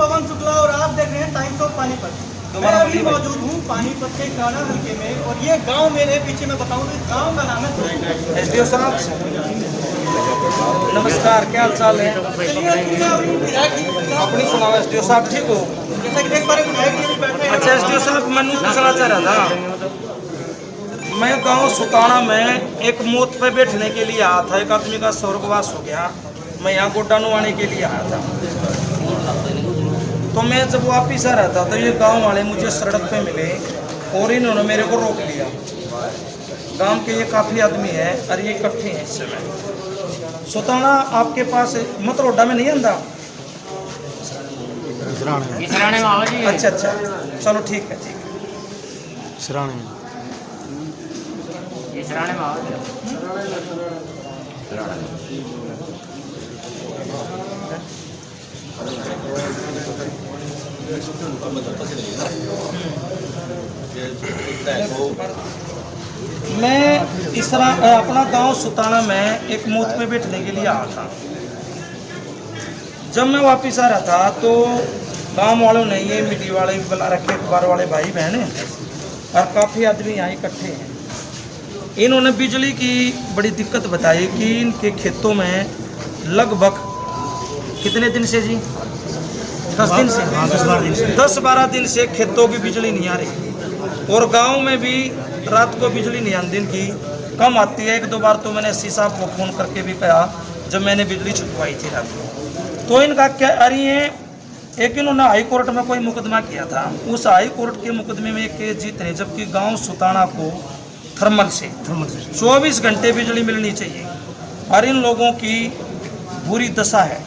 पवन शुक्ला और आप देख रहे हैं टाइम्स ऑफ पानीपत। मैं अभी मौजूद हूँ पानीपत के काना हल्के में और ये गांव मेरे पीछे मैं बताऊँ तो इस गांव का नाम है एसडीओ साहब नमस्कार, क्या हाल चाल है? अपनी सुनाओ एसडीओ साहब, ठीक हो? जैसा कि देख पा रहे हैं। अच्छा एसडीओ साहब, मैं पूछना चाह रहा था, मैं गांव सुताना में एक मौत पे बैठने के लिए आया था। एक आदमी का स्वर्गवास हो गया, मैं यहाँ गोड्डा नुवाने के लिए आया था। तो मैं जब वापिस आ रहा था तो ये गांव वाले मुझे सड़क पे मिले और इन्होंने मेरे को रोक लिया। गांव के ये काफ़ी आदमी है और ये इकट्ठे हैं इस समय। सुताना आपके पास मतरोडा में नहीं आंदा? इसराने में आओ जी। अच्छा अच्छा, चलो ठीक है, ठीक है। इसराने में आओ जी। मैं इस तरह अपना गांव सुताना में एक मौत पे बैठने के लिए आया था। जब मैं वापस आ रहा था तो गांव वालों ने ये मीडिया वाले भी बुला रखे, अखबार वाले भाई बहन, और काफ़ी आदमी यहाँ इकट्ठे हैं। इन्होंने बिजली की बड़ी दिक्कत बताई कि इनके खेतों में लगभग कितने दिन से जी? 10 दिन से, 10-12 दिन से खेतों की बिजली नहीं आ रही और गांव में भी रात को बिजली नहीं आती, दिन की कम आती है। 1-2 बार तो मैंने एससी साहब को फ़ोन करके भी कहा जब मैंने बिजली छुटवाई थी रात को। तो इनका क्या आ रही है, एक इन्होंने हाई कोर्ट में कोई मुकदमा किया था। उस हाई कोर्ट के मुकदमे में एक केस जीत रहे, जबकि गाँव सुताना को थर्मल से 24 घंटे बिजली मिलनी चाहिए और इन लोगों की बुरी दशा है।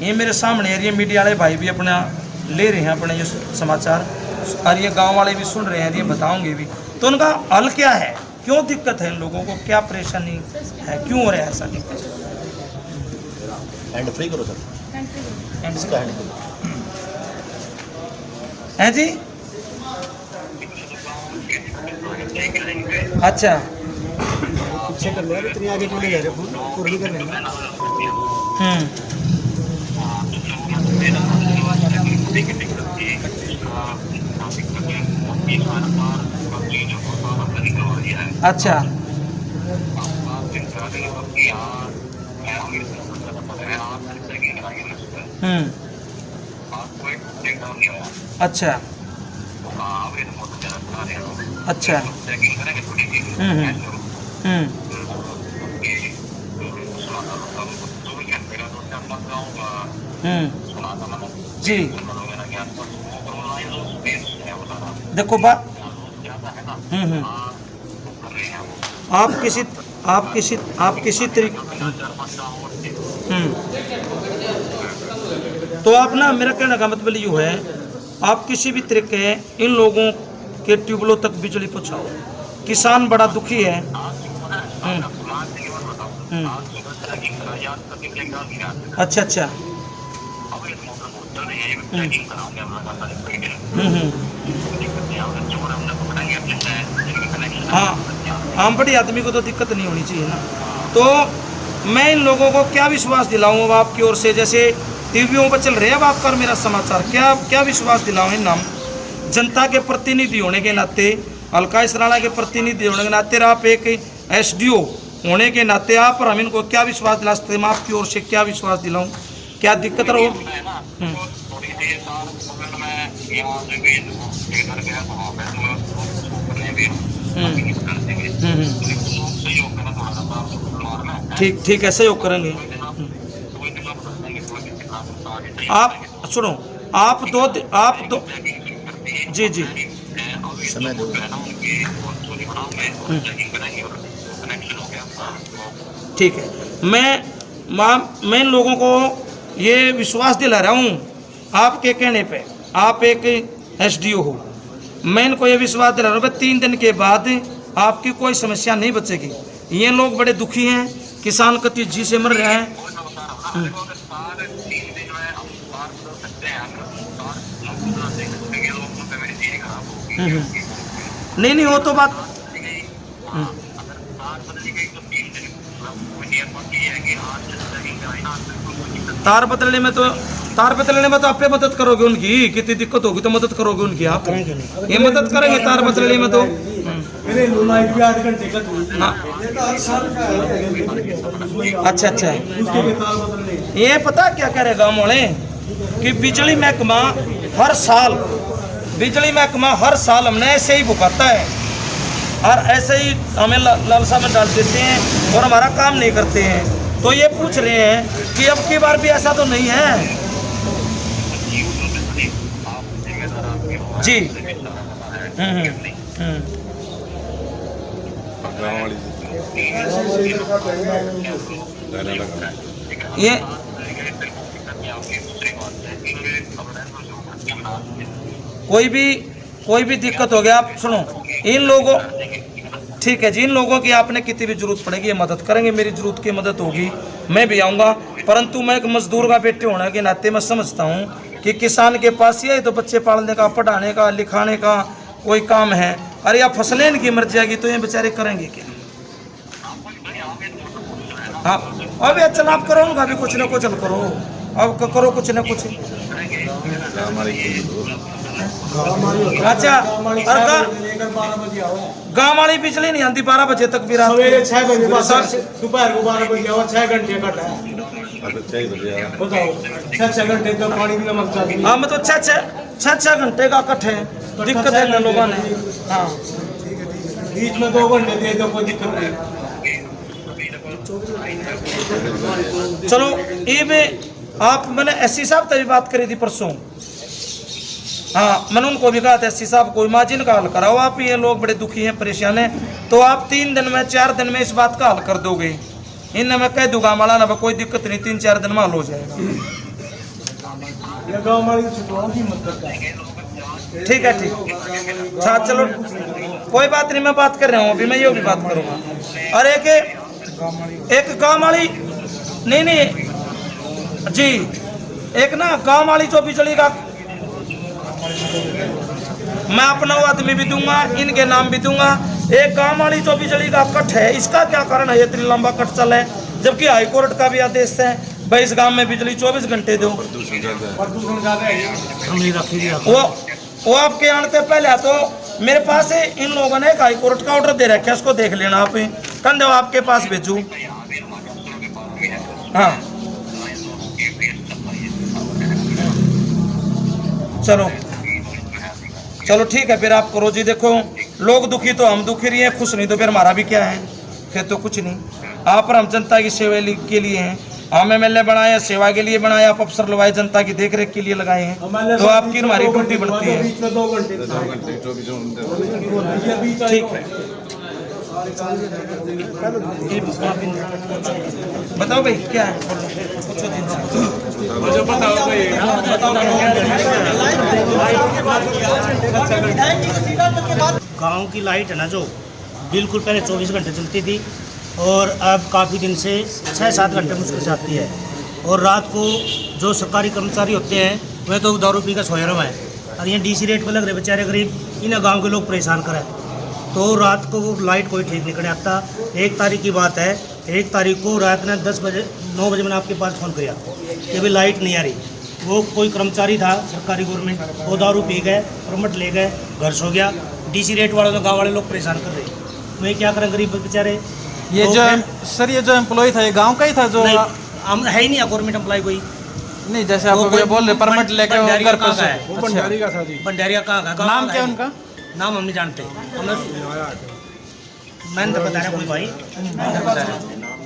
ये मेरे सामने है, ये मीडिया वाले भाई भी अपना ले रहे हैं अपने ये समाचार और ये गांव वाले भी सुन रहे हैं, ये बताओगे भी। तो उनका हल क्या है, क्यों दिक्कत है इन लोगों को, क्या परेशानी है, क्यों हो रहा है ऐसा? हैंड फ्री करो सर, इसका हैंड फ्री है जी। अच्छा पीछे कर ले, इतनी आगे क्यों ले जा रहे फोन, पूरी कर लेना। अच्छा अच्छा अच्छा जी। देखो बात, आप किसी तरीके तो आप ना, मेरा कहने का मतलब यूँ है, आप किसी भी तरीके इन लोगों के ट्यूबवेलों तक बिजली पहुँचाओ। किसान बड़ा दुखी है। अच्छा अच्छा। हाँ आम बड़ी आदमी को तो दिक्कत नहीं होनी चाहिए ना। तो मैं इन लोगों को क्या विश्वास दिलाऊं अब आपकी ओर से, जैसे टीवियों पर चल रहे हैं अब आपका और मेरा समाचार, क्या क्या विश्वास दिलाऊं इन नाम जनता के प्रतिनिधि होने के नाते, हल्का इसराना के प्रतिनिधि होने के नाते, आप एक एसडीओ होने के नाते आप और हम इनको क्या विश्वास दिला सकते हैं? आपकी ओर से क्या विश्वास दिलाऊं, क्या दिक्कत रहो? ठीक ठीक है, सहयोग करेंगे। आप सुनो, आप दो जी जी समय दो। ठीक है। मैं इन लोगों को ये विश्वास दिला रहा हूँ आपके कहने पे, आप एक एसडीओ हो, मैं इनको ये विश्वास दिला रहा हूँ 3 दिन के बाद आपकी कोई समस्या नहीं बचेगी। ये लोग बड़े दुखी हैं, किसान कति जी से मर रहे हैं। नहीं वो तो बात तार बदलने में तो तार बदलने में तो आप मदद करोगे उनकी, कितनी दिक्कत होगी तो मदद करोगे उनकी आप। ये मदद करेंगे तार बदलने में तो। हाँ। अच्छा अच्छा, ये पता क्या कह रहे गाँव वाले कि बिजली महकमा हर साल हमने ऐसे ही भुकाता है और ऐसे ही हमें लालसा में डाल देते हैं और हमारा काम नहीं करते हैं। तो ये पूछ रहे हैं कि अब की बार भी ऐसा तो नहीं है जी। ये कोई भी दिक्कत हो गया आप सुनो, इन लोगों ठीक है जी, इन लोगों की आपने कितनी भी जरूरत पड़ेगी ये मदद करेंगे, मेरी जरूरत की मदद होगी मैं भी आऊँगा। परंतु मैं एक मजदूर का बेटे होने के नाते मैं समझता हूँ कि किसान के पास ये तो बच्चे पालने का, पढ़ाने का, लिखाने का कोई काम है, अरे या फसलें इनकी मर जाएगी तो ये बेचारे करेंगे क्या। हाँ अभी चल आप करो उनका भी कुछ ना कुछ करो, अब करो कुछ ना कुछ। अच्छा गाँव वाली बिजली नहीं आती 12 बजे तक भी, रात सवेरे 6 बजे दोपहर को 12 बजे और 6 घंटे कट है। बताओ 6 घंटे तो पानी भी नमक चाहिए। हाँ मतलब 6 घंटे का कट है, दिक्कत है न लोगों ने। हाँ बीच में 2 घंटे दे दो कोई दिक्कत नहीं। चलो ये में आप मैंने एससी साहब तभी बात करी थी परसों। हाँ मैंने उनको भी कहा था एससी साहब कोई मार्जिन का हल कराओ आप, ये लोग बड़े दुखी हैं, परेशान हैं, तो आप 3 दिन में 4 दिन में इस बात का हल कर दोगे। इनने मैं कह दूंगा माला ना कोई दिक्कत नहीं, 3-4 दिन में हल हो जाएगा। ठीक है ठीक। अच्छा चलो कोई बात नहीं, मैं बात कर रहा हूँ अभी, मैं ये भी बात करूँगा। और एक गाँव वाली नहीं जी, एक ना गाँव वाली जो बिजली का मैं अपना आदमी भी दूंगा, इनके नाम भी दूंगा। एक गाँव वाली जो बिजली का कट है इसका क्या कारण है, इतनी लंबा कट चला है, जबकि हाई कोर्ट का भी आदेश है भाई इस गांव में बिजली 24 घंटे दो। वो आपके आने से पहले तो मेरे पास है, इन लोगों ने एक हाई कोर्ट का ऑर्डर दे रखा है, उसको देख लेना आप, कंधे आपके पास भेजू। हाँ चलो ठीक है फिर आप करो जी। देखो लोग दुखी तो हम दुखी रही हैं, खुश नहीं तो फिर हमारा भी क्या है, फिर तो कुछ नहीं। आप और हम जनता की सेवा के लिए हैं, हम MLA बनाए सेवा के लिए बनाए, आप अफसर लगाए जनता की देखरेख के लिए लगाए हैं, तो आपकी हमारी ड्यूटी बढ़ती है। ठीक है बताओ भाई क्या है, पूछो दिन से बताओ भाई। गांव की लाइट है ना जो बिल्कुल पहले 24 घंटे चलती थी और अब काफ़ी दिन से 6-7 घंटे मुश्किल से आती है। और रात को जो सरकारी कर्मचारी होते हैं वह तो दारू पी का सोए रहे हैं और ये DC रेट पर लग रहे बेचारे गरीब, इन गांव के लोग परेशान करें। तो रात को वो लाइट कोई ठीक नहीं करे आता। 1 तारीख की बात है, 1 तारीख को रात में 9 बजे मैंने आपके पास फ़ोन किया कि भाई लाइट नहीं आ रही। वो कोई कर्मचारी था सरकारी गवर्नमेंट, वो दारू पी गए, परमिट ले गए, घर सो गया। DC रेट वालों तो गाँव वाले लोग परेशान कर रहे। मैं क्या करें गरीब बेचारे। ये तो जो सर ये जो एम्प्लॉय था ये गांव का ही था जो हम है ही नहीं गवर्नमेंट एम्प्लॉय कोई नहीं, जैसे आप बोल रहे परमिट लेके वो घर पर से। वो भंडारी का था जी। भंडारिया कहाँ का नाम क्या उनका? नाम हम नहीं जानते, मैंने तो बता रहा कोई भाई, मैंने बता रहा।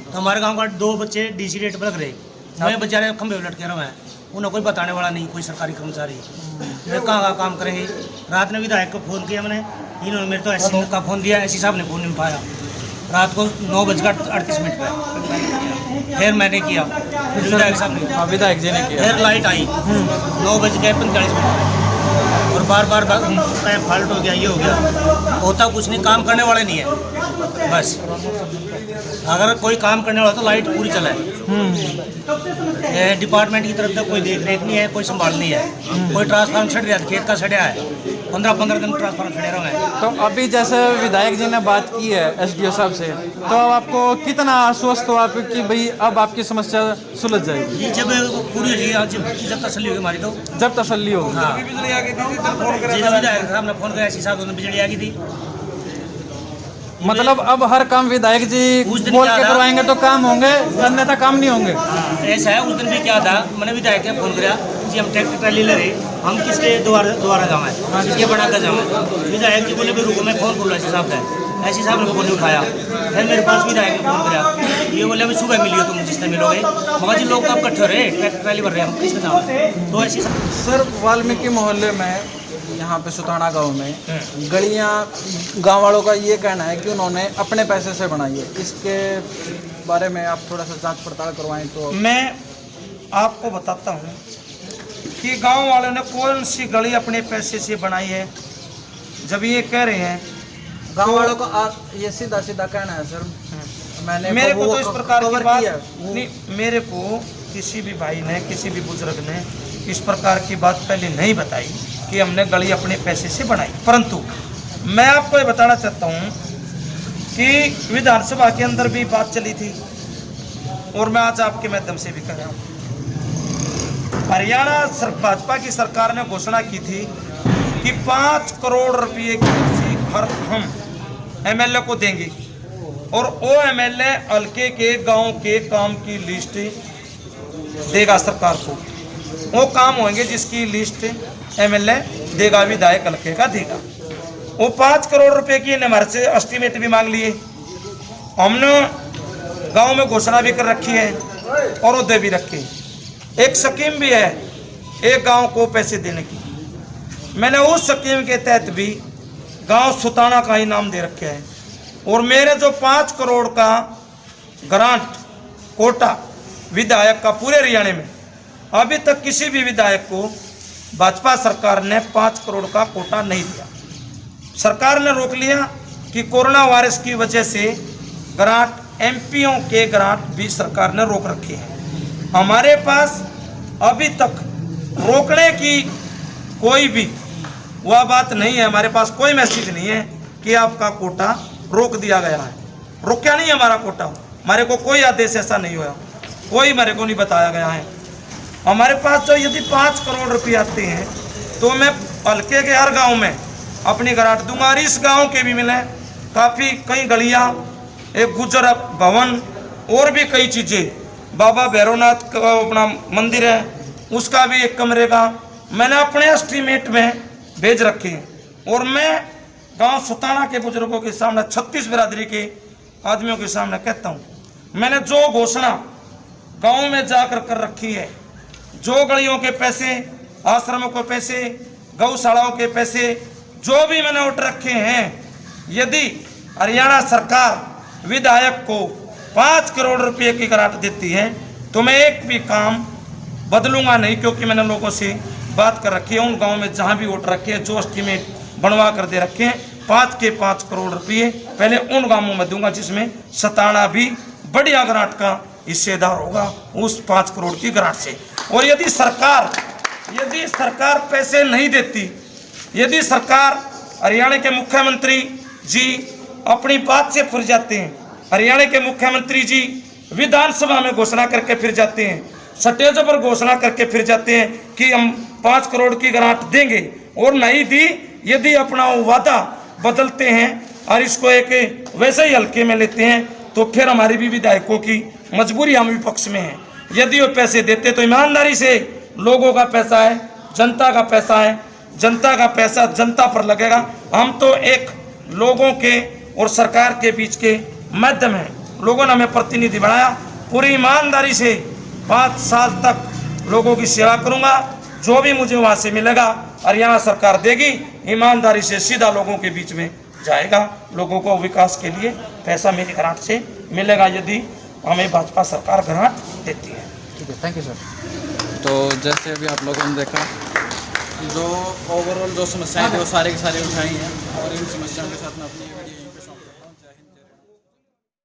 तो हमारे गांव का 2 बच्चे DC रेट पर लग रहे, वही बेचारे खंभे लटके रहे हैं, उन्हें कोई बताने वाला नहीं, कोई सरकारी कर्मचारी। वे कहाँ काम करेंगे। रात में विधायक को फ़ोन किया मैंने, इन्होंने मेरे तो SC का फ़ोन दिया, SC साहब ने फ़ोन नहीं उठाया। रात को 9:38 पर फिर मैंने किया, विधायक साहब ने, विधायक जी ने किया, फिर लाइट आई 9:45 पर और बार बार फॉल्ट हो गया, ये हो गया, होता कुछ नहीं, काम करने वाले नहीं है। बस अगर कोई काम करने वाला तो लाइट पूरी चलाए। डिपार्टमेंट की तरफ से कोई देख रेख नहीं है, कोई संभाल नहीं है। कोई ट्रांसफार्मर छड़ रहा है, खेत का छड़िया है, 15-15 दिन ट्रांसफार्मर खड़े रहे हैं। तो अभी जैसे विधायक जी ने बात की है एसडीओ साहब से, तो अब आपको कितना आश्वस्त हो आप कि भाई अब आपकी समस्या सुलझ जाएगी? ये जब पूरी हो जाएगी, जब तसल्ली होगी हमारी, तो जब तसल्ली हो। हाँ, बिजली आ गई थी, फोन जी विधायक साहब ने फोन किया, ऐसी साहब ने बिजली आ गई थी। मतलब अब हर काम विधायक जी उस दिन बोल क्या के था? करवाएंगे तो काम होंगे, अन्यथा काम नहीं होंगे। ऐसा है, उस दिन भी क्या था, मैंने विधायक के फोन किया कि हम ट्रैक्टर ट्राली ले रहे, हम किसके द्वारा जाना है, किसके बना कर जाना है। विधायक जी बोले भी रुको, मैं फोन कर लूँ ऐसी साहब का। ऐसी साहब ने फोन नहीं उठाया। फिर मेरे पास विधायक ने फोन किया, ये बोले अभी सुबह मिलियो, तुम जिससे मिलोगे। मगर जी लोग कब इकट्ठे हो रहे, ट्रैक्टर ट्राली भर रहे, हम किसके जाना। तो ऐसी सर वाल्मीकि मोहल्ले में यहाँ पे सुताना गांव में गलियाँ गांव वालों का ये कहना है कि उन्होंने अपने पैसे से बनाई है, इसके बारे में आप थोड़ा सा जांच पड़ताल करवाएं। तो मैं आपको बताता हूँ कि गांव वालों ने कौन सी गली अपने पैसे से बनाई है। जब ये कह रहे हैं गांव वालों का ये सीधा सीधा कहना है सर, मैंने मेरे को तो इस प्रकार की बात किया नहीं, मेरे को किसी भी भाई ने, किसी भी बुजुर्ग ने इस प्रकार की बात पहले नहीं बताई कि हमने गली अपने पैसे से बनाई। परंतु मैं आपको ये बताना चाहता हूँ कि विधानसभा के अंदर भी बात चली थी और मैं आज आपके माध्यम से भी कह रहा हूँ। हरियाणा भाजपा की सरकार ने घोषणा की थी कि 5 करोड़ रुपये की राशि हर हम एमएलए को देंगे और वो एमएलए हल्के के गांव के काम की लिस्ट देगा सरकार को। वो काम होंगे जिसकी लिस्ट एमएलए देगा, विधायक हल्के का देगा। वो 5 करोड़ रुपए की हमारे से एस्टीमेट भी मांग लिए, हमने गांव में घोषणा भी कर रखी है और वो दे भी रखे। एक स्कीम भी है एक गांव को पैसे देने की, मैंने उस स्कीम के तहत भी गांव सुताना का ही नाम दे रखे है। और मेरे जो 5 करोड़ का ग्रांट कोटा विधायक का पूरे हरियाणा में, अभी तक किसी भी विधायक को भाजपा सरकार ने 5 करोड़ का कोटा नहीं दिया। सरकार ने रोक लिया कि कोरोना वायरस की वजह से ग्रांट, एमपीओ के ग्रांट भी सरकार ने रोक रखे हैं। हमारे पास अभी तक रोकने की कोई भी वह बात नहीं है, हमारे पास कोई मैसेज नहीं है कि आपका कोटा रोक दिया गया है। रोका नहीं है हमारा कोटा, हमारे को कोई आदेश ऐसा नहीं हुआ, कोई मेरे को नहीं बताया गया है। हमारे पास जो यदि 5 करोड़ रुपये आते हैं तो मैं हल्के के हर गांव में अपनी ग्रांट दूंगा। और इस गांव के भी मिले काफ़ी कई गलियां, एक गुजर भवन और भी कई चीज़ें, बाबा भैरवनाथ का अपना मंदिर है उसका भी एक कमरे का मैंने अपने एस्टीमेट में भेज रखे हैं। और मैं गांव सुताना के बुजुर्गों के सामने, 36 बिरादरी के आदमियों के सामने कहता हूं, मैंने जो घोषणा गांव में जाकर कर रखी है, जो गलियों के पैसे, आश्रमों के पैसे, गौशालाओं के पैसे, जो भी मैंने उठ रखे हैं, यदि हरियाणा सरकार विधायक को 5 करोड़ रुपए की ग्रांट देती है तो मैं एक भी काम बदलूंगा नहीं, क्योंकि मैंने लोगों से बात कर रखी है। उन गाँव में जहाँ भी वोट रखे हैं, जो एस्टीमेट बनवा कर दे रखे हैं, 5 के 5 करोड़ रुपये पहले उन गाँवों में दूंगा जिसमें सताना भी बढ़िया ग्रांट का हिस्सेदार होगा उस 5 करोड़ की ग्रांट से। और यदि सरकार पैसे नहीं देती, यदि सरकार, हरियाणा के मुख्यमंत्री जी अपनी बात से फिर जाते हैं, हरियाणा के मुख्यमंत्री जी विधानसभा में घोषणा करके फिर जाते हैं, स्टेज पर घोषणा करके फिर जाते हैं कि हम 5 करोड़ की ग्रांट देंगे और नहीं दी, यदि अपना वादा बदलते हैं और इसको एक वैसे ही हल्के में लेते हैं तो फिर हमारी भी विधायकों की मजबूरी हम विपक्ष में है। यदि वो पैसे देते तो ईमानदारी से, लोगों का पैसा है, जनता का पैसा है, जनता का पैसा जनता पर लगेगा। हम तो एक लोगों के और सरकार के बीच के माध्यम हैं, लोगों ने हमें प्रतिनिधि बनाया, पूरी ईमानदारी से 5 साल तक लोगों की सेवा करूंगा। जो भी मुझे वहाँ से मिलेगा हरियाणा सरकार देगी, ईमानदारी से सीधा लोगों के बीच में जाएगा, लोगों को विकास के लिए पैसा मेरी ग्रांट से मिलेगा यदि हमें भाजपा सरकार ग्रांट देती है। ठीक है, थैंक यू सर। तो जैसे अभी आप लोगों ने देखा जो ओवरऑल जो समस्याएं थी वो सारे की सारी उठाई हैं और इन समस्याओं के साथ मैं अपनी वीडियो